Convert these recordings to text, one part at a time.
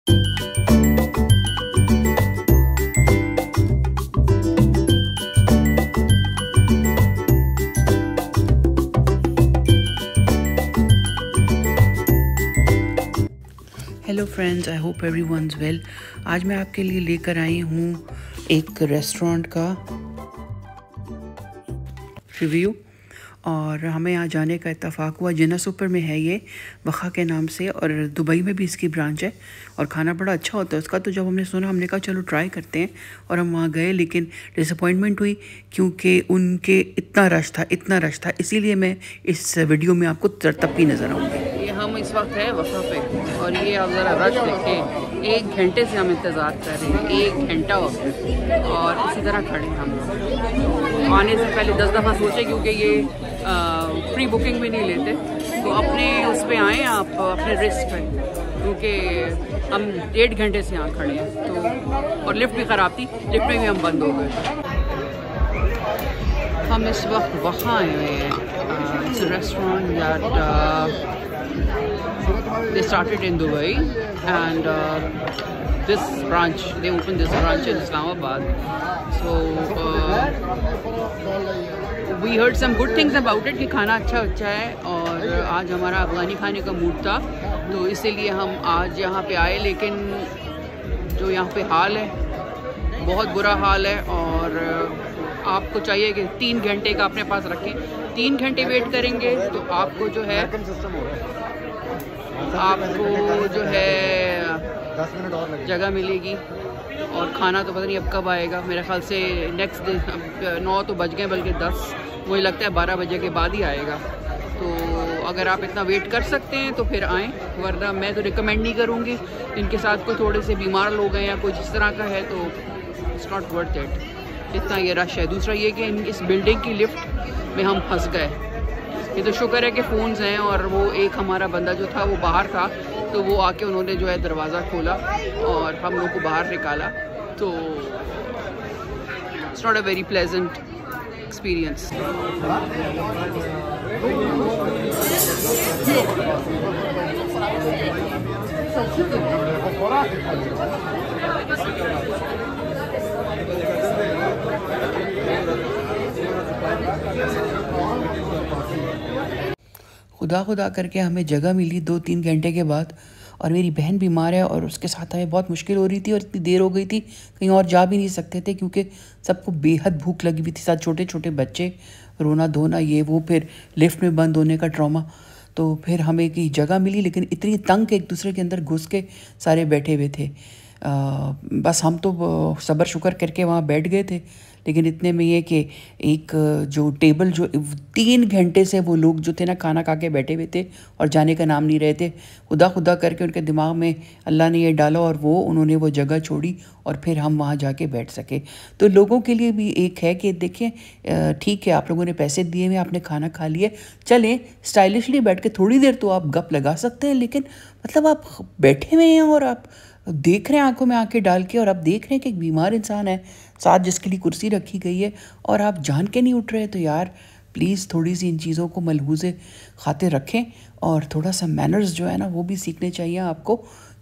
Hello friends, I hope everyone's well. आज मैं आपके लिए लेकर आई हूँ एक रेस्टोरेंट का रिव्यू। और हमें यहाँ जाने का इत्तेफाक हुआ। जिन्ना सुपर में है ये, वखा के नाम से, और दुबई में भी इसकी ब्रांच है। और खाना बड़ा अच्छा होता है उसका। तो जब हमने सुना, हमने कहा चलो ट्राई करते हैं, और हम वहाँ गए। लेकिन डिसअपॉइंटमेंट हुई क्योंकि उनके इतना रश था। इसीलिए मैं इस वीडियो में आपको तपी नज़र आऊँगी। हम इस वक्त है वफा पे, और ये आप ज़रा रश देखें। 1 घंटे से हम इंतज़ार कर रहे हैं, 1 घंटा हो गया, और इसी तरह खड़े हैं हम लोग। आने से पहले 10 दफ़ा सोचे, क्योंकि ये प्री बुकिंग भी नहीं लेते। तो अपने उस पर आएँ आप, अपने रिस्क पे, क्योंकि हम 1.5 घंटे से यहाँ खड़े हैं। तो और लिफ्ट भी ख़राब थी, लिफ्ट में भी हम बंद हो गए। हम इस वक्त वहाँ आए हुए हैं। It's a restaurant that they started in Dubai, and they opened this branch in Islamabad. So we heard some good things about it कि खाना अच्छा है, और आज हमारा अफगानी खाने का मूड था, तो इसीलिए हम आज यहाँ पे आए। लेकिन जो यहाँ पे हाल है, बहुत बुरा हाल है, और आपको चाहिए कि 3 घंटे का अपने पास रखें। 3 घंटे वेट करेंगे तो आपको जो है 10 मिनट और लगेगा, जगह मिलेगी। और खाना तो पता नहीं अब कब आएगा। मेरे ख्याल से नेक्स्ट डे 9 तो बज गए, बल्कि 10, मुझे लगता है 12 बजे के बाद ही आएगा। तो अगर आप इतना वेट कर सकते हैं तो फिर आएँ, वरना मैं तो रिकमेंड नहीं करूँगी। इनके साथ कोई थोड़े से बीमार लोग हैं या कोई जिस तरह का है, तो इट्स नॉट वर्थ इट, इतना ये रश है। दूसरा ये कि इस बिल्डिंग की लिफ्ट में हम फंस गए। ये तो शुक्र है कि फ़ोन्स हैं, और वो एक हमारा बंदा जो था वो बाहर था, तो वो आके उन्होंने जो है दरवाज़ा खोला और हम लोग को बाहर निकाला। तो it's not a very pleasant experience. खुदा करके हमें जगह मिली 2-3 घंटे के बाद। और मेरी बहन बीमार है, और उसके साथ हमें बहुत मुश्किल हो रही थी, और इतनी देर हो गई थी कहीं और जा भी नहीं सकते थे, क्योंकि सबको बेहद भूख लगी हुई थी। साथ छोटे छोटे बच्चे, रोना धोना ये वो, फिर लिफ्ट में बंद होने का ट्रॉमा। तो फिर हमें की जगह मिली, लेकिन इतनी तंग एक दूसरे के अंदर घुस के सारे बैठे हुए थे। बस हम तो सब्र शुक्र करके वहाँ बैठ गए थे। लेकिन इतने में ये कि एक जो टेबल, जो 3 घंटे से वो लोग जो थे ना, खाना खा के बैठे हुए थे और जाने का नाम नहीं रहे थे। खुदा करके उनके दिमाग में अल्लाह ने ये डाला, और उन्होंने वो जगह छोड़ी, और फिर हम वहाँ जाके बैठ सके। तो लोगों के लिए भी एक है कि देखें, ठीक है, आप लोगों ने पैसे दिए हुए, आपने खाना खा लिया, चलें स्टाइलिशली बैठ के थोड़ी देर तो आप गप लगा सकते हैं। लेकिन मतलब आप बैठे हुए हैं और आप देख रहे हैं, आंखों में आंखें डाल के, और आप देख रहे हैं कि एक बीमार इंसान है साथ, जिसके लिए कुर्सी रखी गई है, और आप जान के नहीं उठ रहे। तो यार प्लीज़ थोड़ी सी इन चीज़ों को मलहूज़े खातिर रखें, और थोड़ा सा मैनर्स जो है ना वो भी सीखने चाहिए आपको,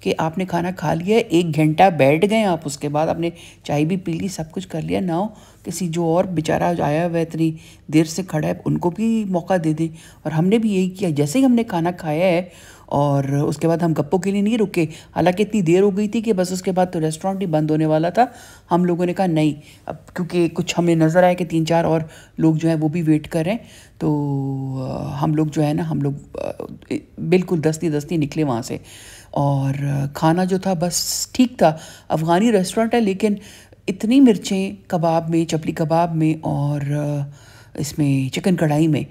कि आपने खाना खा लिया, 1 घंटा बैठ गए आप, उसके बाद आपने चाय भी पी ली, सब कुछ कर लिया ना, हो किसी जो और बेचारा आया हुआ है इतनी देर से खड़ा है, उनको भी मौका दे दें। और हमने भी यही किया। जैसे ही हमने खाना खाया है, और उसके बाद हम गप्पों के लिए नहीं रुके। हालांकि इतनी देर हो गई थी कि बस उसके बाद तो रेस्टोरेंट ही बंद होने वाला था। हम लोगों ने कहा नहीं, अब क्योंकि कुछ हमें नज़र आया कि 3-4 और लोग जो हैं वो भी वेट कर रहे हैं। तो हम लोग जो है ना, हम लोग बिल्कुल दस्ती निकले वहाँ से। और खाना जो था बस ठीक था। अफ़गानी रेस्टोरेंट है, लेकिन इतनी मिर्चें कबाब में, चपली कबाब में, और इसमें चिकन कढ़ाई में,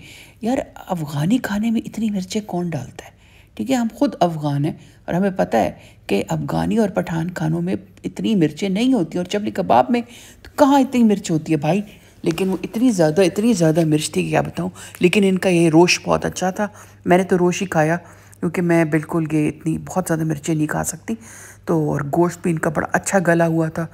यार अफ़गानी खाने में इतनी मिर्चें कौन डालता है? ठीक है, हम खुद अफ़गान हैं, और हमें पता है कि अफ़गानी और पठान खानों में इतनी मिर्चें नहीं होती, और चपली कबाब में तो कहाँ इतनी मिर्च होती है भाई। लेकिन वो इतनी ज़्यादा मिर्च थी कि क्या बताऊँ। लेकिन इनका ये रोश बहुत अच्छा था। मैंने तो रोश ही खाया, क्योंकि मैं बिल्कुल ये इतनी बहुत ज़्यादा मिर्चें नहीं खा सकती। तो और गोश्त भी इनका बड़ा अच्छा गला हुआ था।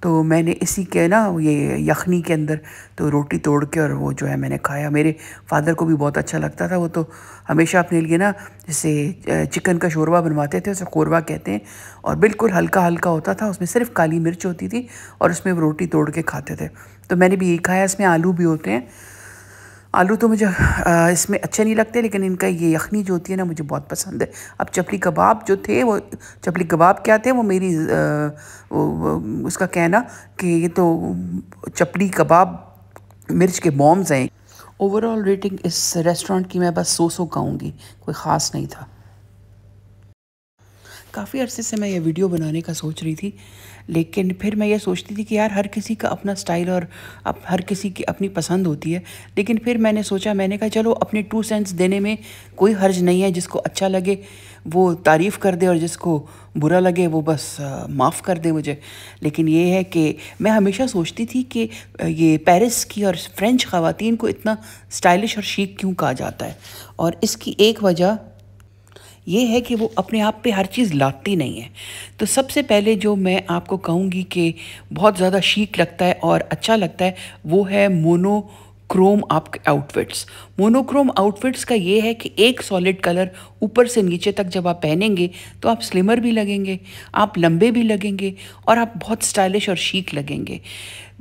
तो मैंने इसी के ना ये यखनी के अंदर तो रोटी तोड़ के और वो जो है मैंने खाया। मेरे फादर को भी बहुत अच्छा लगता था। वो तो हमेशा अपने लिए ना जैसे चिकन का शोरबा बनवाते थे, उसे कोरवा कहते हैं, और बिल्कुल हल्का हल्का होता था, उसमें सिर्फ काली मिर्च होती थी और उसमें वो रोटी तोड़ के खाते थे। तो मैंने भी यही खाया। इसमें आलू भी होते हैं। आलू तो मुझे इसमें अच्छे नहीं लगते, लेकिन इनका ये यखनी जो होती है ना मुझे बहुत पसंद है। अब चपली कबाब जो थे, वो चपली कबाब क्या थे, वो मेरी उसका कहना कि ये तो चपली कबाब मिर्च के बॉम्ब्स हैं। ओवरऑल रेटिंग इस रेस्टोरेंट की मैं बस 100 कहूँगी, कोई ख़ास नहीं था। काफ़ी अरसे से मैं ये वीडियो बनाने का सोच रही थी, लेकिन फिर मैं ये सोचती थी कि यार हर किसी का अपना स्टाइल और अब हर किसी की अपनी पसंद होती है। लेकिन फिर मैंने सोचा, मैंने कहा चलो अपने 2 सेंट्स देने में कोई हर्ज नहीं है। जिसको अच्छा लगे वो तारीफ़ कर दे और जिसको बुरा लगे वो बस माफ़ कर दे मुझे। लेकिन ये है कि मैं हमेशा सोचती थी कि ये पेरिस की और फ्रेंच ख़वातीन को इतना स्टाइलिश और शीक क्यों कहा जाता है। और इसकी एक वजह ये है कि वो अपने आप पे हर चीज़ लाती नहीं है। तो सबसे पहले जो मैं आपको कहूँगी कि बहुत ज़्यादा शीक लगता है और अच्छा लगता है, वो है मोनोक्रोम आपके आउटफिट्स। मोनोक्रोम आउटफिट्स का ये है कि एक सॉलिड कलर ऊपर से नीचे तक जब आप पहनेंगे तो आप स्लिमर भी लगेंगे, आप लंबे भी लगेंगे और आप बहुत स्टाइलिश और शीक लगेंगे।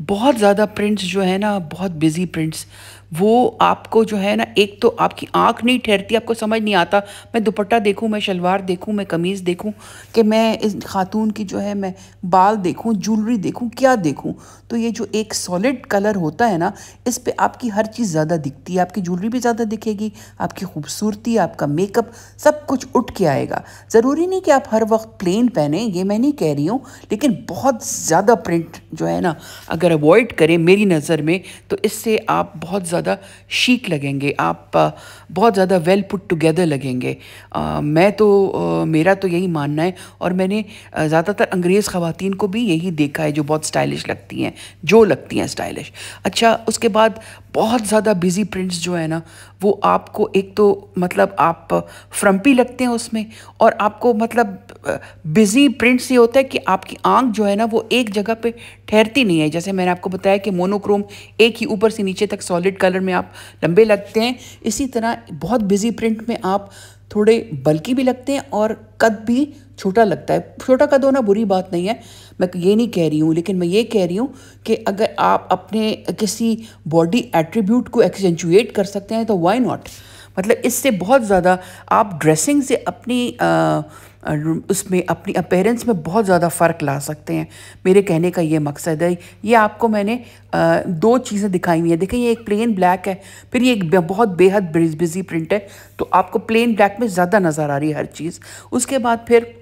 बहुत ज़्यादा प्रिंट्स जो है ना, बहुत बिजी प्रिंट्स, वो आपको जो है ना, एक तो आपकी आंख नहीं ठहरती, आपको समझ नहीं आता मैं दुपट्टा देखूं, मैं शलवार देखूं, मैं कमीज़ देखूं, कि मैं इस खातून की जो है मैं बाल देखूं, ज्वेलरी देखूं, क्या देखूं। तो ये जो एक सॉलिड कलर होता है ना, इस पे आपकी हर चीज़ ज़्यादा दिखती है। आपकी ज्वेलरी भी ज़्यादा दिखेगी, आपकी खूबसूरती, आपका मेकअप, सब कुछ उठ के आएगा। ज़रूरी नहीं कि आप हर वक्त प्लेन पहने, ये मैं नहीं कह रही हूँ, लेकिन बहुत ज़्यादा प्रिंट जो है ना अगर अवॉइड करें मेरी नज़र में, तो इससे आप बहुत ज़्यादा शीक लगेंगे, आप बहुत ज़्यादा वेल पुट टुगेदर लगेंगे। मैं तो मेरा तो यही मानना है, और मैंने ज़्यादातर अंग्रेज़ ख़वातीन को भी यही देखा है जो बहुत स्टाइलिश लगती हैं, जो लगती हैं स्टाइलिश। अच्छा, उसके बाद बहुत ज़्यादा बिजी प्रिंट्स जो है ना, वो आपको एक तो मतलब आप फ्रम्पी लगते हैं उसमें, और आपको मतलब बिजी प्रिंट्स ये होता है कि आपकी आंख जो है ना वो एक जगह पे ठहरती नहीं है। जैसे मैंने आपको बताया कि मोनोक्रोम एक ही ऊपर से नीचे तक सॉलिड कलर में आप लंबे लगते हैं, इसी तरह बहुत बिजी प्रिंट में आप थोड़े बल्कि भी लगते हैं और कद भी छोटा लगता है। छोटा कद होना बुरी बात नहीं है, मैं ये नहीं कह रही हूँ, लेकिन मैं ये कह रही हूँ कि अगर आप अपने किसी बॉडी एट्रीब्यूट को एक्सेंचुएट कर सकते हैं तो व्हाई नॉट। मतलब इससे बहुत ज़्यादा आप ड्रेसिंग से अपनी उसमें अपनी अपीयरेंस में बहुत ज़्यादा फ़र्क ला सकते हैं। मेरे कहने का ये मकसद है। ये आपको मैंने 2 चीज़ें दिखाई हुई हैं। देखिए, ये एक प्लेन ब्लैक है, फिर ये एक बहुत बेहद बिजी प्रिंट है, तो आपको प्लेन ब्लैक में ज़्यादा नज़र आ रही है हर चीज़। उसके बाद फिर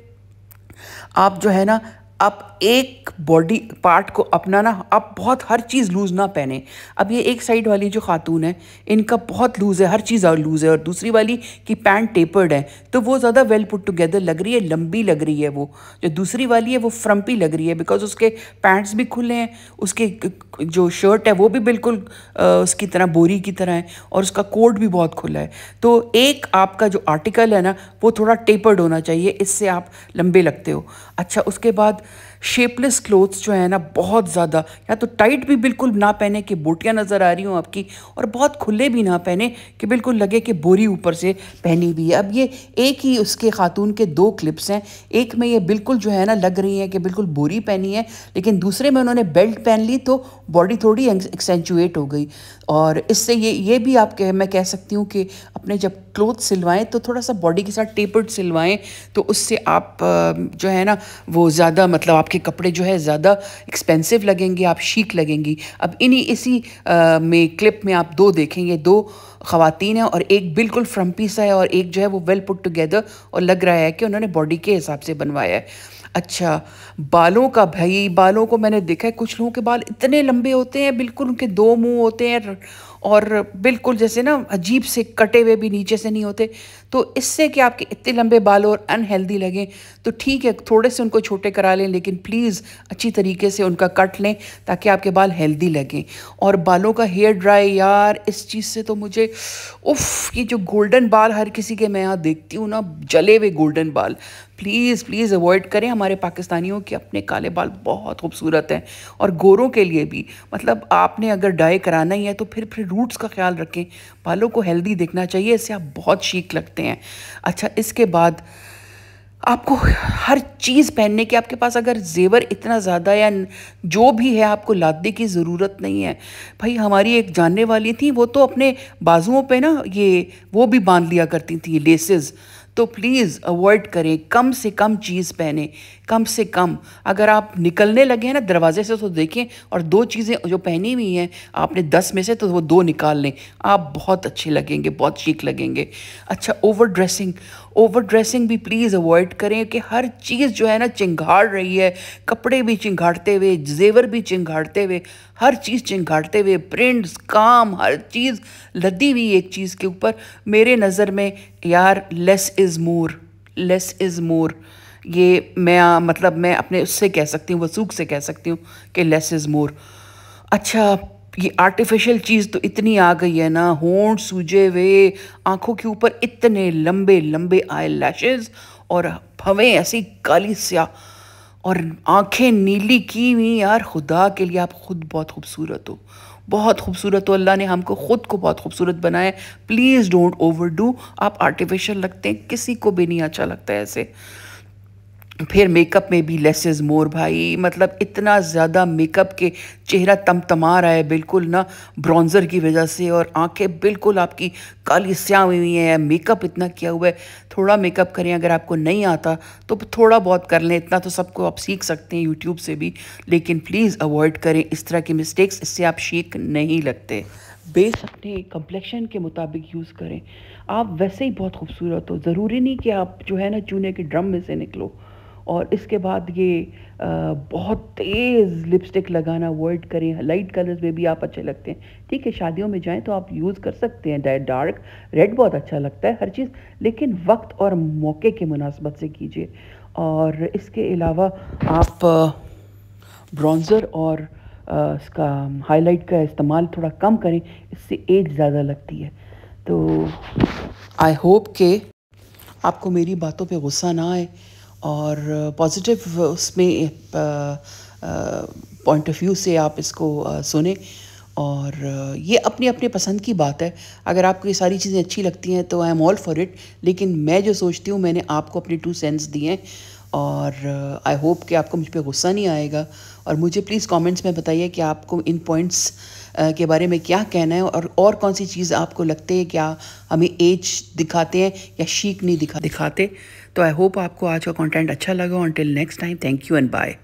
आप जो है ना, आप एक बॉडी पार्ट को अपना ना, आप बहुत हर चीज़ लूज़ ना पहने। अब ये एक साइड वाली जो खातून है, इनका बहुत लूज़ है, हर चीज़ और लूज़ है, और दूसरी वाली की पैंट टेपर्ड है, तो वो ज़्यादा वेल पुट टुगेदर लग रही है, लंबी लग रही है। वो जो दूसरी वाली है वो फ्रम्पी लग रही है, बिकॉज उसके पैंट्स भी खुले हैं, उसके जो शर्ट है वो भी बिल्कुल उसकी तरह बोरी की तरह है, और उसका कोट भी बहुत खुला है। तो एक आपका जो आर्टिकल है ना वो थोड़ा टेपर्ड होना चाहिए, इससे आप लंबे लगते हो। अच्छा, उसके बाद शेपलेस क्लोथ्स जो है ना, बहुत ज़्यादा या तो टाइट भी बिल्कुल ना पहने कि बोटियाँ नज़र आ रही हों आपकी, और बहुत खुले भी ना पहने कि बिल्कुल लगे कि बोरी ऊपर से पहनी भी है। अब ये एक ही उसके खातून के 2 क्लिप्स हैं। एक में ये बिल्कुल जो है ना लग रही है कि बिल्कुल बोरी पहनी है, लेकिन दूसरे में उन्होंने बेल्ट पहन ली तो बॉडी थोड़ी एक्सेंचुएट हो गई। और इससे ये भी मैं कह सकती हूँ कि अपने जब क्लोथ सिलवाएं तो थोड़ा सा बॉडी के साथ टेपर्ड सिलवाएं, तो उससे आप जो है ना वो ज़्यादा मतलब आपके कपड़े जो है ज़्यादा एक्सपेंसिव लगेंगे, आप शीक लगेंगी। अब इसी में क्लिप में आप 2 देखेंगे, 2 ख़वातीन हैं, और एक बिल्कुल फ्रम्पी सा है और एक जो है वो वेल पुट टुगेदर, और लग रहा है कि उन्होंने बॉडी के हिसाब से बनवाया है। अच्छा, बालों का, भाई बालों को मैंने देखा है, कुछ लोगों के बाल इतने लंबे होते हैं, बिल्कुल उनके 2 मुंह होते हैं, और बिल्कुल जैसे ना अजीब से कटे हुए भी नीचे से नहीं होते। तो इससे कि आपके इतने लंबे बाल और अनहेल्दी लगें तो ठीक है, थोड़े से उनको छोटे करा लें, लेकिन प्लीज़ अच्छी तरीके से उनका कट लें ताकि आपके बाल हेल्दी लगें। और बालों का हेयर ड्राई, यार इस चीज़ से तो मुझे मुझे उफ़, ये जो गोल्डन बाल हर किसी के मैं यहाँ देखती हूँ ना, जले हुए गोल्डन बाल, प्लीज़ प्लीज़ अवॉइड करें। हमारे पाकिस्तानियों के अपने काले बाल बहुत खूबसूरत हैं और गोरों के लिए भी। मतलब आपने अगर डाई कराना ही है तो फिर रूट्स का ख्याल रखें, बालों को हेल्दी दिखना चाहिए, इससे आप बहुत शीक लगते हैं। अच्छा, इसके बाद आपको हर चीज़ पहनने की, आपके पास अगर ज़ेवर इतना ज़्यादा या जो भी है आपको लादने की ज़रूरत नहीं है। भाई हमारी एक जानने वाली थी, वो तो अपने बाजुओं पे ना ये वो भी बांध लिया करती थी लेसेस। तो प्लीज़ अवॉइड करें, कम से कम चीज़ पहने, कम से कम। अगर आप निकलने लगे हैं ना दरवाजे से तो देखें, और दो चीज़ें जो पहनी हुई हैं आपने 10 में से तो वो दो निकाल लें, आप बहुत अच्छे लगेंगे, बहुत शीक लगेंगे। अच्छा, ओवर ड्रेसिंग भी प्लीज़ अवॉइड करें कि हर चीज़ जो है ना चिंगाड़ रही है, कपड़े भी चिंगाड़ते हुए, जेवर भी चिंगाड़ते हुए, हर चीज़ चिंगाड़ते हुए, प्रिंट्स, काम, हर चीज़ लदी हुई एक चीज़ के ऊपर। मेरे नज़र में यार less is more, less is more. ये मैं मतलब मैं अपने उससे कह सकती हूँ, वसूख से कह सकती हूँ कि लेस इज़ मोर। अच्छा, ये आर्टिफिशियल चीज़ तो इतनी आ गई है ना, होंठ सूजे हुए, आँखों के ऊपर इतने लंबे लंबे आई लैशेज़ और भवें ऐसी काली स्याह और आँखें नीली की हुई। यार खुदा के लिए आप खुद बहुत खूबसूरत हो, बहुत खूबसूरत हो। अल्लाह ने हमको ख़ुद को बहुत खूबसूरत बनाया है। Please don't overdo. आप आर्टिफिशियल लगते हैं, किसी को भी नहीं अच्छा लगता है ऐसे। फिर मेकअप में भी लेस इज़ मोर भाई, मतलब इतना ज़्यादा मेकअप के चेहरा तमतमा रहा है बिल्कुल ना ब्रॉन्ज़र की वजह से, और आंखें बिल्कुल आपकी काली स्याह हुई हुई हैं, मेकअप इतना किया हुआ है। थोड़ा मेकअप करें, अगर आपको नहीं आता तो थोड़ा बहुत कर लें, इतना तो सबको आप सीख सकते हैं यूट्यूब से भी। लेकिन प्लीज़ अवॉइड करें इस तरह की मिस्टेक्स, इससे आप शीक नहीं लगते। बेस अपने कम्प्लेक्शन के मुताबिक यूज़ करें। आप वैसे ही बहुत खूबसूरत हो, ज़रूरी नहीं कि आप जो है ना चूने के ड्रम में से निकलो। और इसके बाद ये बहुत तेज़ लिपस्टिक लगाना अवॉइड करें। लाइट कलर्स में भी आप अच्छे लगते हैं, ठीक है, शादियों में जाएं तो आप यूज़ कर सकते हैं डार्क रेड, बहुत अच्छा लगता है हर चीज़, लेकिन वक्त और मौके के मुनासबत से कीजिए। और इसके अलावा आप ब्रॉन्ज़र और इसका हाईलाइट का इस्तेमाल थोड़ा कम करें, इससे एज ज़्यादा लगती है। तो आई होप कि आपको मेरी बातों पे गुस्सा ना आए और पॉजिटिव उसमें पॉइंट ऑफ व्यू से आप इसको सुने। और ये अपनी अपनी पसंद की बात है। अगर आपको ये सारी चीज़ें अच्छी लगती हैं तो I am all for it, लेकिन मैं जो सोचती हूँ मैंने आपको अपने 2 सेंस दिए हैं। और आई होप कि आपको मुझ पे गुस्सा नहीं आएगा। और मुझे प्लीज़ कमेंट्स में बताइए कि आपको इन पॉइंट्स के बारे में क्या कहना है, और कौन सी चीज़ आपको लगती है, क्या हमें एज दिखाते हैं या शीक नहीं दिखाते। तो आई होप आपको आज का कंटेंट अच्छा लगा। Until next time, thank you and bye.